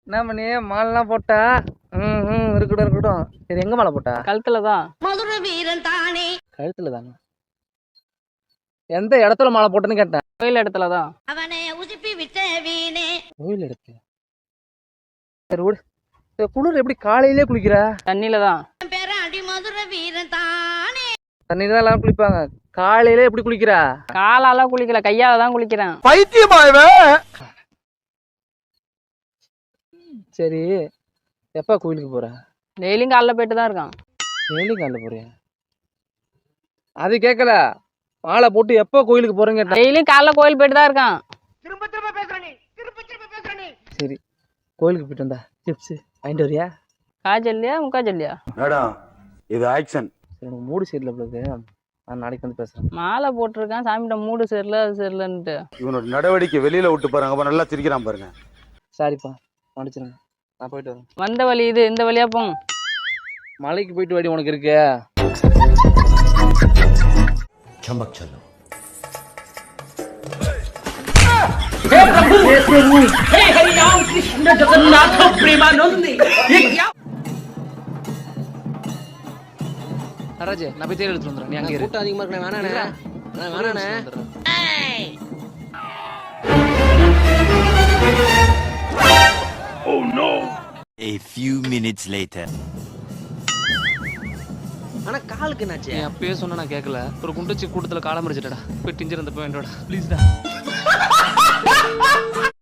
என்ன பண்ணி மாலைலாம் போட்டா? இருக்கட்டும் இருக்கட்டும். சரி எங்க மாலை போட்டா? கழுத்துல தான். மதுரை வீரன் தானே. கழுத்துல தானே. எந்த இடத்துல மாலை போட்டேன்னு கேட்டேன். கோயில் இடத்துல தான். அவனை உசுப்பி விட்ட வீணே. கோயில் இடத்துல. சரி விடு. குளிர் எப்படி காலையிலே குளிக்கிற? தண்ணியில தான். பேராண்டி மதுரை வீரன் தானே. தண்ணியில தான் எல்லாம் குளிப்பாங்க. காலையிலே எப்படி குளிக்கிற? காலால குளிக்கல, கையால தான் குளிக்கிறேன். பைத்தியமாயவே. சரி எப்ப கோயிலுக்கு போற? டெய்லியும் காலைல போயிட்டு தான் இருக்கான். டெய்லியும் காலைல போறியா? அது கேட்கல. மாலை போட்டு எப்போ கோயிலுக்கு போறேன்னு கேட்டேன். டெய்லியும் காலைல கோயில் போயிட்டு தான் இருக்கான். சரி கோயிலுக்கு போயிட்டு வந்தா சிப்ஸ் வாங்கிட்டு வரியா? காய்ச்சல்லையா முக்காய்ச்சல்லையா? மேடம் இது ஆக்ஷன். சரி எனக்கு மூடு சரியில்லை பிள்ளைக்கு. நான் நாளைக்கு வந்து பேசுறேன். மாலை போட்டிருக்கான், சாமிகிட்ட மூடு சரியில்லை அது சரியில்லைன்ட்டு. இவனோட நடவடிக்கை வெளியில விட்டு பாருங்க, அப்ப நல்லா சிரிக்கிறான் பாருங்க. சாரிப்பா மன்னிச்சிருங்க. நான் போயிட்டு வரேன். வந்த வழி இது, இந்த வழியா போங்க. மலைக்கு போயிட்டு வாடி உனக்கு இருக்கு. चमक चलो। हे प्रभु हे हरि राम कृष्ण जगन्नाथ प्रेमानंद ये क्या? நடராஜ் நான் போய் தேடி எடுத்துட்டு வந்துடுறேன். நீ அங்கே இரு. கூட்டம் அதிகமா இருக்கணும் வேணானே. வேணானே. Oh no. A few minutes later. ஆனா காலுக்கு என்னாச்சு? நீ அப்பயே சொன்ன நான் கேட்கல. ஒரு குண்டுச்சி கூட்டத்தில் காலம் மறிச்சிட்டடா. போய் டிஞ்சர் அந்த போய் வேண்டோட ப்ளீஸ்டா.